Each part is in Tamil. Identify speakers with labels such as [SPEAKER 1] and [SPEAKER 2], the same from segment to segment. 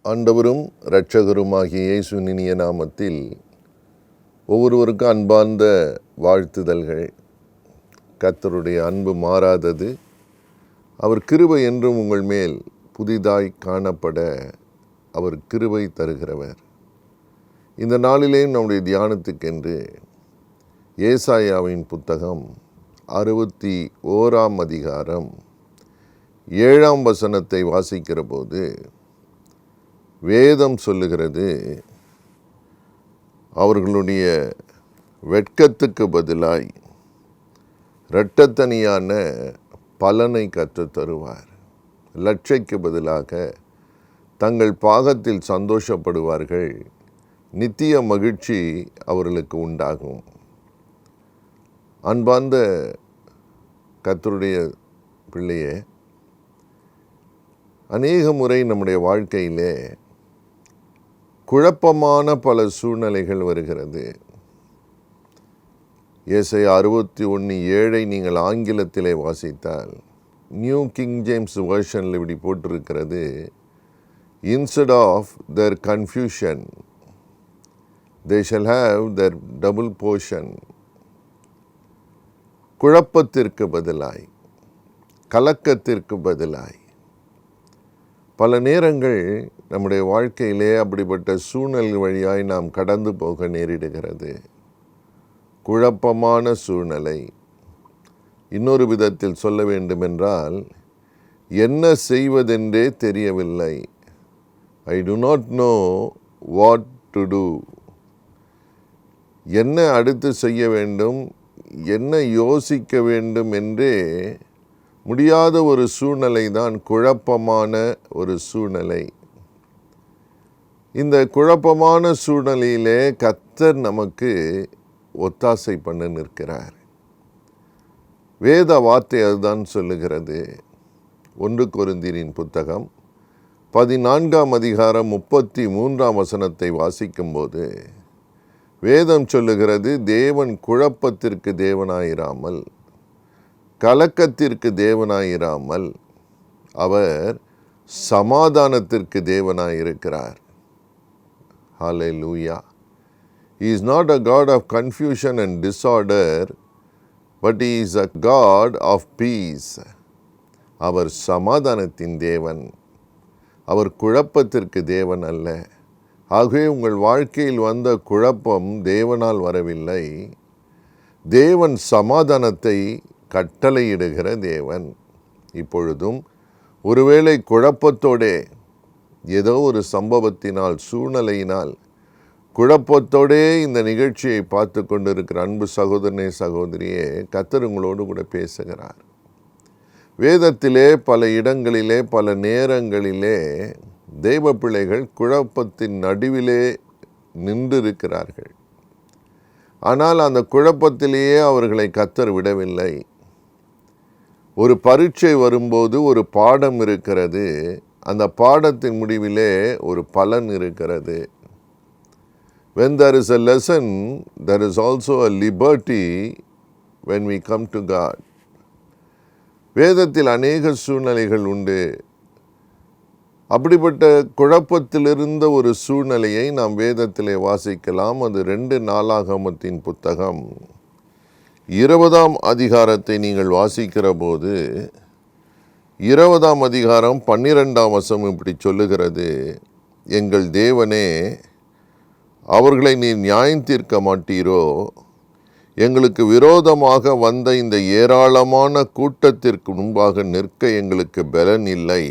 [SPEAKER 1] ஆண்டவரும் இரட்சகருமாகிய இயேசுவின் இனிய நாமத்தில் ஒவ்வொருவருக்கும் அன்பார்ந்த வாழ்த்துதல்கள். கர்த்தருடைய அன்பு மாறாதது, அவர் கிருபை என்றும் உங்கள் மேல் புதிதாய் காணப்பட அவர் கிருபை தருகிறவர். இந்த நாளிலேயும் நம்முடைய தியானத்துக்கென்று ஏசாயாவின் புத்தகம் 61ஆம் அதிகாரம் 7ஆம் வசனத்தை வாசிக்கிற போது வேதம் சொல்லுகிறது, அவர்களுடைய வெட்கத்துக்கு பதிலாய் இரட்டத்தனியான பலனை கற்றுத் தருவார். லட்சைக்கு பதிலாக தங்கள் பாகத்தில் சந்தோஷப்படுவார்கள். நித்திய மகிழ்ச்சி அவர்களுக்கு உண்டாகும். அன்பார்ந்த கர்த்தருடைய பிள்ளையே, அநேக முறை நம்முடைய வாழ்க்கையிலே குழப்பமான பல சூழ்நிலைகள் வருகிறது. ஏசாயா 61:7 நீங்கள் ஆங்கிலத்திலே வாசித்தால், நியூ கிங் ஜேம்ஸ் வெர்ஷனில் இப்படி போட்டிருக்கிறது, instead of their confusion they shall have their double portion. குழப்பத்திற்கு பதிலாய், கலக்கத்திற்கு பதிலாய். பல நேரங்கள் நம்முடைய வாழ்க்கையிலே அப்படிப்பட்ட சூழ்நிலை வழியாய் நாம் கடந்து போக நேரிடுகிறது. குழப்பமான சூழ்நிலை. இன்னொரு விதத்தில் சொல்ல வேண்டுமென்றால், என்ன செய்வதென்றே தெரியவில்லை. I do not know what to do. என்ன அடுத்து செய்ய வேண்டும், என்ன யோசிக்க வேண்டும் என்றே முடியாத ஒரு சூழ்நிலை தான் குழப்பமான ஒரு சூழ்நிலை. இந்த குழப்பமான சூழ்நிலையிலே கர்த்தர் நமக்கு ஒத்தாசை பண்ண நிற்கிறார். வேத வார்த்தை அதுதான் சொல்லுகிறது. 1 கொரிந்தியரின் புத்தகம் 14ஆம் அதிகாரம் 33ஆம் வசனத்தை வாசிக்கும்போது வேதம் சொல்லுகிறது, தேவன் குழப்பத்திற்கு தேவனாயிராமல், கலக்கத்திற்கு தேவனாயிராமல் அவர் சமாதானத்திற்கு தேவனாயிருக்கிறார். ஹல்லேலூயா. He is not a God of confusion and disorder, but he is a God of peace. அவர் சமாதானத்தின் தேவன், அவர் குழப்பத்திற்கு தேவன் அல்ல. ஆகவே உங்கள் வாழ்க்கையில் வந்த குழப்பம் தேவனால் வரவில்லை. தேவன் சமாதானத்தை கட்டளையிடுகிற தேவன். இப்பொழுதும் ஒருவேளை குழப்பத்தோடே, ஏதோ ஒரு சம்பவத்தினால், சூழ்நிலையினால் குழப்பத்தோடே இந்த நிகழ்ச்சியை பார்த்து கொண்டிருக்கிற அன்பு சகோதரனே, சகோதரியே, கர்த்தர் உங்களோடு கூட பேசுகிறார். வேதத்திலே பல இடங்களிலே, பல நேரங்களிலே தெய்வ பிள்ளைகள் குழப்பத்தின் நடுவிலே நின்றிருக்கிறார்கள். ஆனால் அந்த குழப்பத்திலேயே அவர்களை கர்த்தர் விடவில்லை. ஒரு பரீட்சை வரும்போது ஒரு பாடம் இருக்கிறது. அந்த பாடத்தின் முடிவிலே ஒரு பலன் இருக்கிறது. When there is a lesson, there is also a liberty when we come to God. வேதத்தில் அநேக சூழ்நிலைகள் உண்டு. அப்படிப்பட்ட குழப்பத்திலிருந்த ஒரு சூழ்நிலையை நாம் வேதத்திலே வாசிக்கலாம். அது 2 நாளாகமத்தின் புத்தகம் 20ஆம் அதிகாரத்தை நீங்கள் வாசிக்கிற போது 20ஆம் அதிகாரம் 12ஆம் வசனம் இப்படி சொல்லுகிறது, எங்கள் தேவனே, அவர்களை நீர் நியாயம் தீர்க்க மாட்டீரோ? எங்களுக்கு விரோதமாக வந்த இந்த ஏராளமான கூட்டத்திற்கு முன்பாக நிற்க எங்களுக்கு பலன் இல்லை.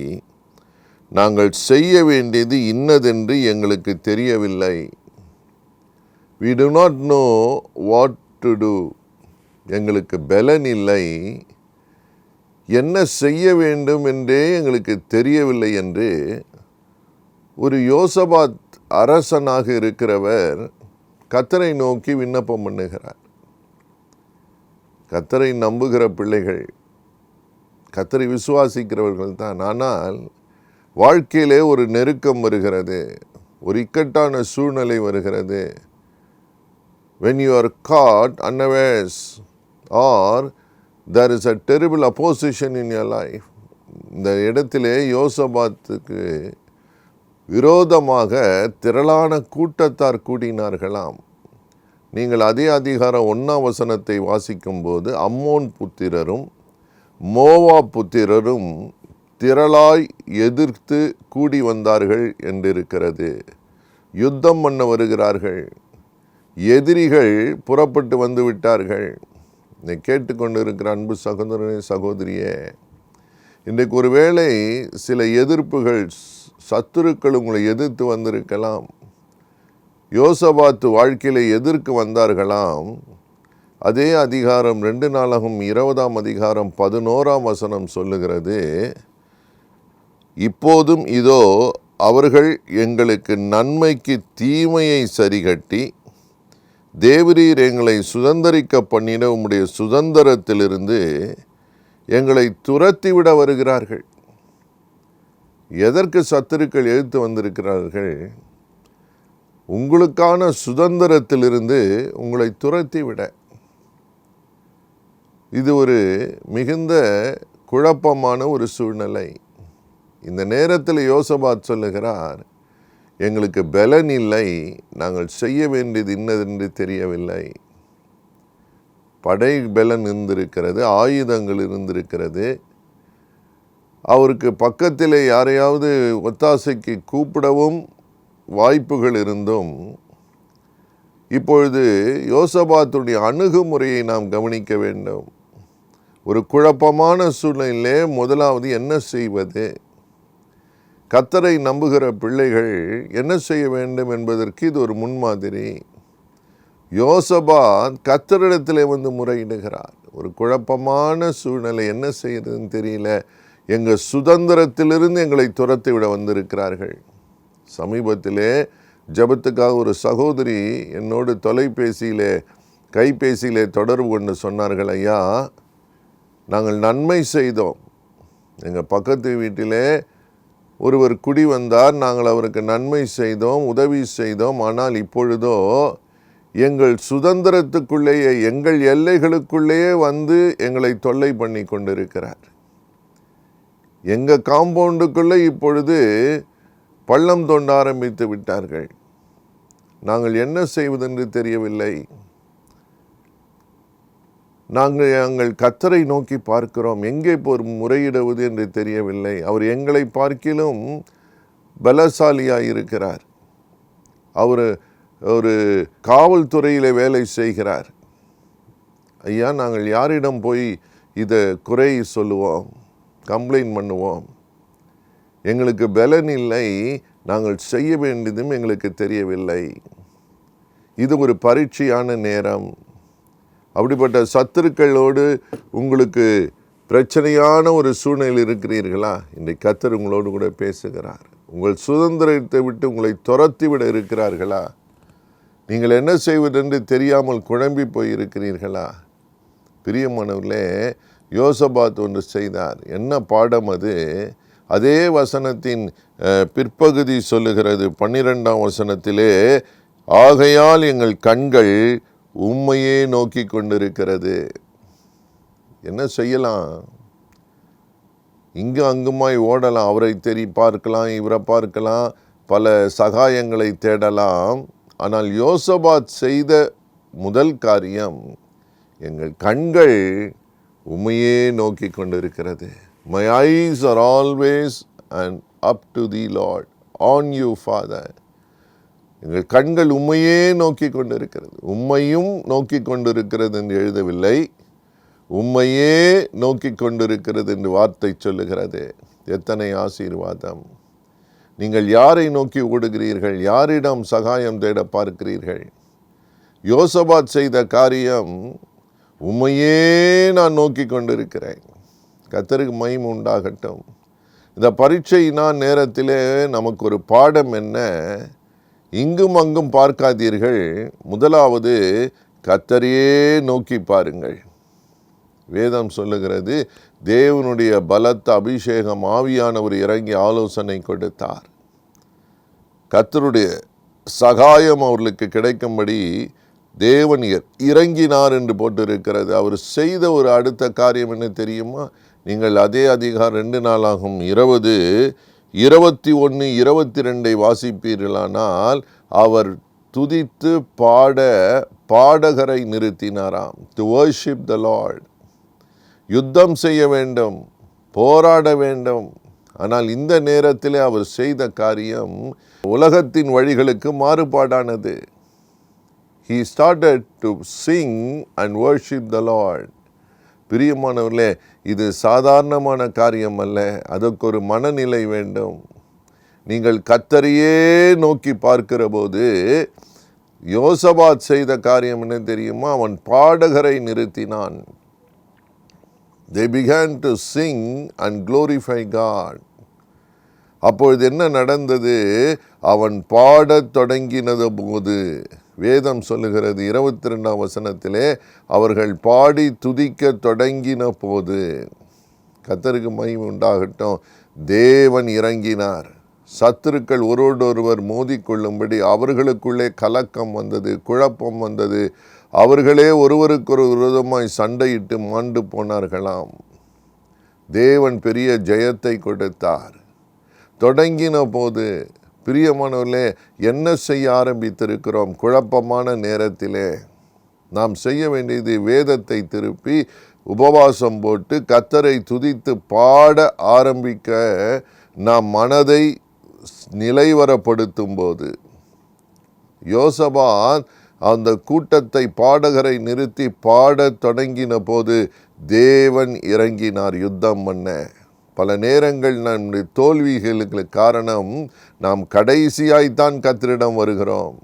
[SPEAKER 1] நாங்கள் செய்ய வேண்டியது இன்னதென்று எங்களுக்கு தெரியவில்லை. We do not know what to do. எங்களுக்கு பலன் இல்லை, என்ன செய்ய வேண்டும் என்றே எங்களுக்கு தெரியவில்லை என்று ஒரு யோசபாத் அரசனாக இருக்கிறவர் கர்த்தரை நோக்கி விண்ணப்பம் பண்ணுகிறார். கர்த்தரை நம்புகிற பிள்ளைகள், கர்த்தரை விசுவாசிக்கிறவர்கள் தான். ஆனால் வாழ்க்கையிலே ஒரு நெருக்கம் வருகிறது, ஒரு இக்கட்டான சூழ்நிலை வருகிறது. When you are caught unawares or there is a terrible opposition in your life. இந்த இடத்திலே யோசபாத்துக்கு விரோதமாக திரளான கூட்டத்தார் கூடினார்களாம். நீங்கள் அதே அதிகாரம் 1 வாசிக்கும்போது அம்மோன் புத்திரரும் மோவாப் புத்திரரும் திரளாய் எதிர்த்து கூடி வந்தார்கள் என்றிருக்கிறது. யுத்தம் பண்ண வருகிறார்கள். எதிரிகள் புறப்பட்டு வந்து விட்டார்கள். இதை கேட்டுக்கொண்டு இருக்கிற அன்பு சகோதரனே சகோதரியே, இன்றைக்கு ஒருவேளை சில எதிர்ப்புகள், சத்துருக்கள் உங்களை எதிர்த்து வந்திருக்கலாம். யோசபாத்து வாழ்க்கையில எதிர்க்கு வந்தார்களாம். அதே அதிகாரம் 2 நாளாகும் 20 11 சொல்லுகிறது, இப்போதும் இதோ அவர்கள் எங்களுக்கு நன்மைக்கு தீமையை சரிகட்டி தேவரீர் எங்களை சுதந்தரிக்க பண்ணின உம்முடைய சுதந்திரத்திலிருந்து எங்களை துரத்திவிட வருகிறார்கள். எதற்கு சத்துருக்கள் எதிர்த்து வந்திருக்கிறார்கள்? உங்களுக்கான சுதந்திரத்திலிருந்து உங்களை துரத்தி விட. இது ஒரு மிகுந்த குழப்பமான ஒரு சூழ்நிலை. இந்த நேரத்தில் யோசபாத் சொல்லுகிறார், எங்களுக்கு பலன் இல்லை, நாங்கள் செய்ய வேண்டியது இன்னதென்று தெரியவில்லை. படை பலன் இருந்திருக்கிறது, ஆயுதங்கள் இருந்திருக்கிறது. அவருக்கு பக்கத்திலே யாரையாவது ஒத்தாசைக்கு கூப்பிடவும் வாய்ப்புகள் இருந்தும், இப்பொழுது யோசபாத்துடைய அணுகுமுறையை நாம் கவனிக்க வேண்டும். ஒரு குழப்பமான சூழ்நிலையிலே முதலாவது என்ன செய்வது? கர்த்தரை நம்புகிற பிள்ளைகள் என்ன செய்ய வேண்டும் என்பதற்கு இது ஒரு முன்மாதிரி. யோசபாத் கர்த்தரிடத்திலே வந்து முறையிடுகிறார். ஒரு குழப்பமான சூழ்நிலை, என்ன செய்யறதுன்னு தெரியல, எங்கள் சுதந்திரத்திலிருந்து எங்களை துரத்தி விட வந்திருக்கிறார்கள். சமீபத்திலே ஜெபத்துக்காக ஒரு சகோதரி என்னோடு கைபேசியிலே தொடர்பு கொண்டு சொன்னார்கள், ஐயா நாங்கள் நன்மை செய்தோம், எங்கள் பக்கத்து வீட்டிலே ஒருவர் குடி வந்தார், நாங்கள் அவருக்கு நன்மை செய்தோம், உதவி செய்தோம், ஆனால் இப்பொழுதோ எங்கள் சுதந்திரத்துக்குள்ளேயே, எங்கள் எல்லைகளுக்குள்ளேயே வந்து எங்களை தொல்லை பண்ணி கொண்டிருக்கிறார். எங்கள் காம்பவுண்டுக்குள்ளே இப்பொழுது பள்ளம் தோண்ட ஆரம்பித்து விட்டார்கள். நாங்கள் என்ன செய்வதென்று தெரியவில்லை. நாங்கள் கர்த்தரை நோக்கி பார்க்கிறோம், எங்கே போர் முறையிடுவது என்று தெரியவில்லை. அவர் எங்களை பார்க்கிலும் பலசாலியாக இருக்கிறார். அவர் ஒரு காவல்துறையில் வேலை செய்கிறார். ஐயா நாங்கள் யாரிடம் போய் இதை குறை சொல்லுவோம், கம்ப்ளைண்ட் பண்ணுவோம்? எங்களுக்கு பலன் இல்லை, நாங்கள் செய்ய வேண்டியதும் எங்களுக்கு தெரியவில்லை. இது ஒரு பரீட்சையான நேரம். அப்படிப்பட்ட சத்துருக்களோடு உங்களுக்கு பிரச்சனையான ஒரு சூழ்நிலை இருக்கிறீர்களா? இன்றைக்கு கர்த்தர் உங்களோடு கூட பேசுகிறார். உங்கள் சுதந்திரத்தை விட்டு உங்களை துரத்தி விட இருக்கிறார்களா? நீங்கள் என்ன செய்வதென்று தெரியாமல் குழம்பி போய் இருக்கிறீர்களா? பிரியமானவர்களே, யோசபாத் ஒன்று செய்தார். என்ன பாடம் அது? அதே வசனத்தின் பிற்பகுதி சொல்லுகிறது, 12 ஆகையால் எங்கள் கண்கள் உம்மையே நோக்கி கொண்டிருக்கிறது. என்ன செய்யலாம்? இங்கு அங்குமாய் ஓடலாம், அவரை பார்க்கலாம், இவரை பார்க்கலாம், பல சகாயங்களை தேடலாம். ஆனால் யோசபாத் செய்த முதல் காரியம், எங்கள் கண்கள் உம்மையே நோக்கி கொண்டிருக்கிறது. My eyes are always and up to thee, Lord, on you, Father. எங்கள் கண்கள் உம்மையே நோக்கி கொண்டிருக்கிறது. உம்மையும் நோக்கி கொண்டிருக்கிறது என்று எழுதவில்லை, உம்மையே நோக்கி கொண்டிருக்கிறது என்று வார்த்தை சொல்லுகிறது. எத்தனை ஆசீர்வாதம்! நீங்கள் யாரை நோக்கி ஓடுகிறீர்கள்? யாரிடம் சகாயம் தேட பார்க்கிறீர்கள்? யோசபாத் செய்த காரியம், உம்மையே நான் நோக்கி கொண்டிருக்கிறேன். கர்த்தருக்கு மகிமை உண்டாகட்டும். இந்த பரீட்சையினால் நேரத்திலே நமக்கு ஒரு பாடம் என்ன? இங்கும் அங்கும் பார்க்காதீர்கள், முதலாவது கர்த்தரையே நோக்கி பாருங்கள். வேதம் சொல்லுகிறது, தேவனுடைய பலத்த அபிஷேகம் ஆவியானவர் இறங்கி ஆலோசனை கொடுத்தார். கர்த்தருடைய சகாயம் அவர்களுக்கு கிடைக்கும்படி தேவன் இறங்கினார் என்று போட்டிருக்கிறது. அவர் செய்த ஒரு அடுத்த காரியம் என்ன தெரியுமா? நீங்கள் அதே அதிகாரம் 2 நாளாகும் 20 21, 22 வாசிப்பீர்களானால், அவர் துதித்து பாட பாடகரை நிறுத்தினாராம். To worship the Lord. யுத்தம் செய்ய வேண்டும், போராட வேண்டும். ஆனால் இந்த நேரத்தில் அவர் செய்த காரியம் உலகத்தின் வழிகளுக்கு மாறுபாடானது. He started to sing and worship the Lord. பிரியமானவர்களே, இது சாதாரணமான காரியம் அல்ல. அதற்கு ஒரு மனநிலை வேண்டும். நீங்கள் கர்த்தரையே நோக்கி பார்க்கிற போது யோசபாத் செய்த காரியம் என்ன தெரியுமா? அவன் பாடகரை நிறுத்தினான். They began to sing and glorify God. அப்பொழுது என்ன நடந்தது? அவன் பாடத் தொடங்கினது போது, வேதம் சொல்லுகிறது 22ஆம் வசனத்திலே, அவர்கள் பாடி துதிக்க தொடங்கின போது, கர்த்தருக்கு மகிமை உண்டாகட்டும், தேவன் இறங்கினார். சத்துருக்கள் ஒருவரோடொருவர் மோதிக்கொள்ளும்படி அவர்களுக்குள்ளே கலக்கம் வந்தது, குழப்பம் வந்தது. அவர்களே ஒருவருக்கொரு விரோதமாய் சண்டையிட்டு மாண்டு போனார்களாம். தேவன் பெரிய ஜெயத்தை கொடுத்தார். தொடங்கின போது, பிரியமானவர்களே, என்ன செய்ய ஆரம்பித்திருக்கிறோம்? குழப்பமான நேரத்திலே நாம் செய்ய வேண்டியது வேதத்தை திருப்பி உபவாசம் போட்டு கர்த்தரை துதித்து பாட ஆரம்பிக்க நாம் மனதை நிலைவரப்படுத்தும் போது, யோசபாத் அந்த கூட்டத்தை பாடகரை நிறுத்தி பாடத் தொடங்கின போது தேவன் இறங்கினார் யுத்தம் பண்ண. பல நேரங்கள் நம்முடைய தோல்விகளுக்கு காரணம் நாம் கடைசியாய்த்தான் கர்த்தரிடம் வருகிறோம்.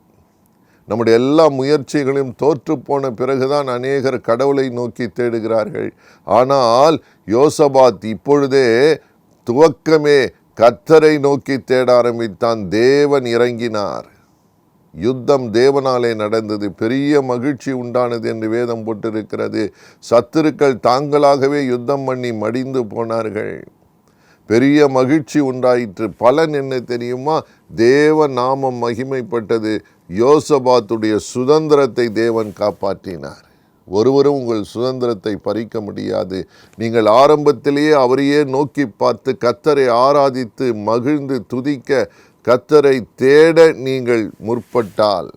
[SPEAKER 1] நம்முடைய எல்லா முயற்சிகளையும் தோற்று போன பிறகுதான் அநேகர் கடவுளை நோக்கி தேடுகிறார்கள். ஆனால் யோசபாத் இப்பொழுதே துவக்கமே கர்த்தரை நோக்கி தேட ஆரம்பித்தான். தேவன் இறங்கினார். யுத்தம் தேவனாலே நடந்தது. பெரிய மகிழ்ச்சி உண்டானது என்று வேதம் போட்டிருக்கிறது. சத்துருக்கள் தாங்களாகவே யுத்தம் பண்ணி மடிந்து போனார்கள். பெரிய மகிழ்ச்சி உண்டாயிற்று. பலன் என்ன தெரியுமா? தேவ நாமம் மகிமைப்பட்டது. யோசபாத்துடைய சுதந்திரத்தை தேவன் காப்பாற்றினார். ஒருவரும் உங்கள் சுதந்திரத்தை பறிக்க முடியாது. நீங்கள் ஆரம்பத்திலேயே அவரையே நோக்கி பார்த்து கர்த்தரை ஆராதித்து மகிழ்ந்து துதிக்க கர்த்தரை தேட நீங்கள் முற்பட்டால்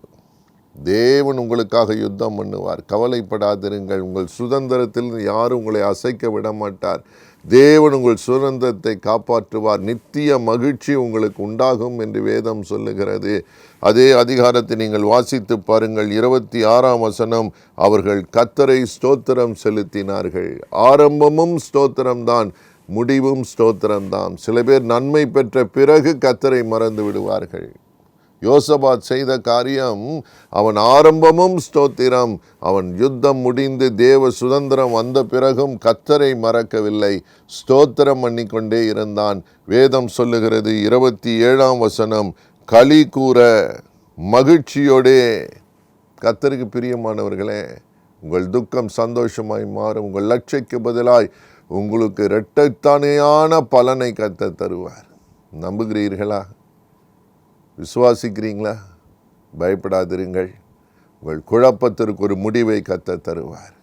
[SPEAKER 1] தேவன் உங்களுக்காக யுத்தம் பண்ணுவார். கவலைப்படாதிருங்கள். உங்கள் சுதந்திரத்தில் யாரும் உங்களை அசைக்க விட மாட்டார். தேவன் உங்கள் சுதந்திரத்தை காப்பாற்றுவார். நித்திய மகிழ்ச்சி உங்களுக்கு உண்டாகும் என்று வேதம் சொல்லுகிறது. அதே அதிகாரத்தை நீங்கள் வாசித்து பாருங்கள். 26ஆம் வசனம், அவர்கள் கர்த்தரை ஸ்தோத்திரம் செலுத்தினார்கள். ஆரம்பமும் ஸ்தோத்திரம்தான், முடிவும் ஸ்தோத்திரம்தான். சில பேர் நன்மை பெற்ற பிறகு கர்த்தரை மறந்து விடுவார்கள். யோசபாத் செய்த காரியம், அவன் ஆரம்பமும் ஸ்தோத்திரம், அவன் யுத்தம் முடிந்து தேவ சுதந்திரம் வந்த பிறகும் கர்த்தரை மறக்கவில்லை, ஸ்தோத்திரம் பண்ணிக்கொண்டே இருந்தான். வேதம் சொல்லுகிறது 27ஆம் வசனம், களி கூற மகிழ்ச்சியோடே. கர்த்தருக்கு பிரியமானவர்களே, உங்கள் துக்கம் சந்தோஷமாய் மாறும். உங்கள் லட்சைக்கு பதிலாய் உங்களுக்கு இரட்டைத்தானேயான பலனை கர்த்தர் தருவார். நம்புகிறீர்களா? விசுவாசிக்கிறீங்களா? பயப்படாதிருங்கள். உங்கள் குழப்பத்திற்கு ஒரு முடிவை கர்த்தர் தருவார்.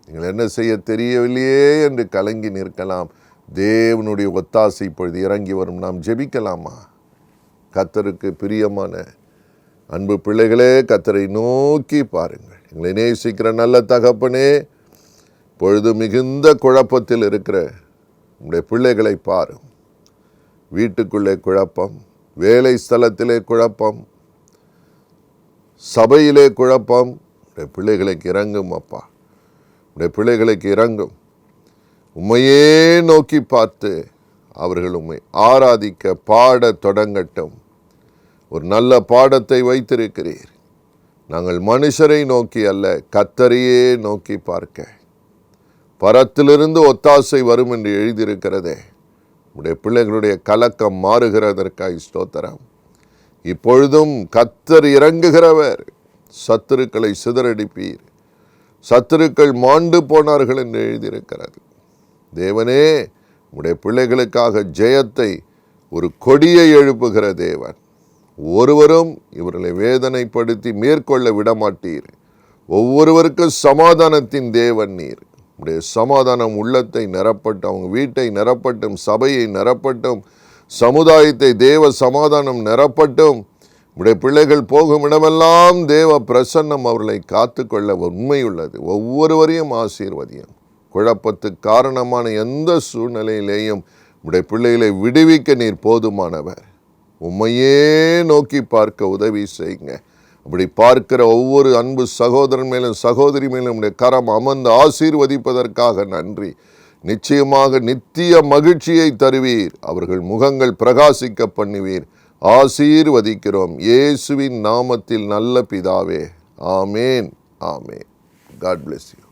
[SPEAKER 1] நீங்கள் என்ன செய்ய தெரியவில்லையே என்று கலங்கி நிற்கலாம். தேவனுடைய ஒத்தாசை இப்பொழுது இறங்கி வரும். நாம் ஜெபிக்கலாமா? கர்த்தருக்கு பிரியமான அன்பு பிள்ளைகளே, கர்த்தரை நோக்கி பாருங்கள். எங்களை நேசிக்கிற நல்ல தகப்பனே, பொழுது மிகுந்த குழப்பத்தில் இருக்கிற உங்களுடைய பிள்ளைகளை பாரும். வீட்டுக்குள்ளே குழப்பம், வேலை ஸ்தலத்திலே குழப்பம், சபையிலே குழப்பம். உடைய பிள்ளைகளுக்கு இறங்கும் அப்பா, உடைய பிள்ளைகளுக்கு இறங்கும். உம்மையே நோக்கி பார்த்து அவர்கள் உம்மை ஆராதிக்க பாட தொடங்கட்டும். ஒரு நல்ல பாடத்தை வைத்திருக்கிறீர். நாங்கள் மனுஷரை நோக்கி அல்ல, கர்த்தரையே நோக்கி பார்க்க பரத்திலிருந்து ஒத்தாசை வரும் என்று எழுதியிருக்கிறதே. உடைய பிள்ளைகளுடைய கலக்கம் மாறுகிறதற்காய் ஸ்தோத்திரம். இப்பொழுதும் கர்த்தர் இறங்குகிறவர். சத்துருக்களை சிதறடிப்பீர். சத்துருக்கள் மாண்டு போனார்கள் என்று எழுதியிருக்கிறது. தேவனே, உடைய பிள்ளைகளுக்காக ஜெயத்தை ஒரு கொடியை எழுப்புகிற தேவன். ஒருவரும் இவர்களை வேதனைப்படுத்தி மேற்கொள்ள விடமாட்டீர். ஒவ்வொருவருக்கும் சமாதானத்தின் தேவன் நீர். உடைய சமாதானம் உள்ளத்தை நிரப்பட்டும், அவங்க வீட்டை நிரப்பட்டும், சபையை நிரப்பட்டும். சமுதாயத்தை தேவ சமாதானம் நிரப்பட்டும். உடைய பிள்ளைகள் போகும் இடமெல்லாம் தேவ பிரசன்னம் அவர்களை காத்துக்கொள்ள உண்மையுள்ளது. ஒவ்வொருவரையும் ஆசீர்வதியும். குழப்பத்துக்கு காரணமான எந்த சூழ்நிலையிலேயும் உடைய பிள்ளைகளை விடுவிக்க நீர் போதுமானவர். உம்மையே நோக்கி பார்க்க உதவி செய்யுங்க. அப்படி பார்க்கிற ஒவ்வொரு அன்பு சகோதரன் மேலும் சகோதரி மேலும் உடைய கரம் அமர்ந்து ஆசீர்வதிப்பதற்காக நன்றி. நிச்சயமாக நித்திய மகிழ்ச்சியை தருவீர். அவர்கள் முகங்கள் பிரகாசிக்க பண்ணுவீர். ஆசீர்வதிக்கிறோம் இயேசுவின் நாமத்தில் நல்ல பிதாவே. ஆமேன், ஆமேன். God bless you.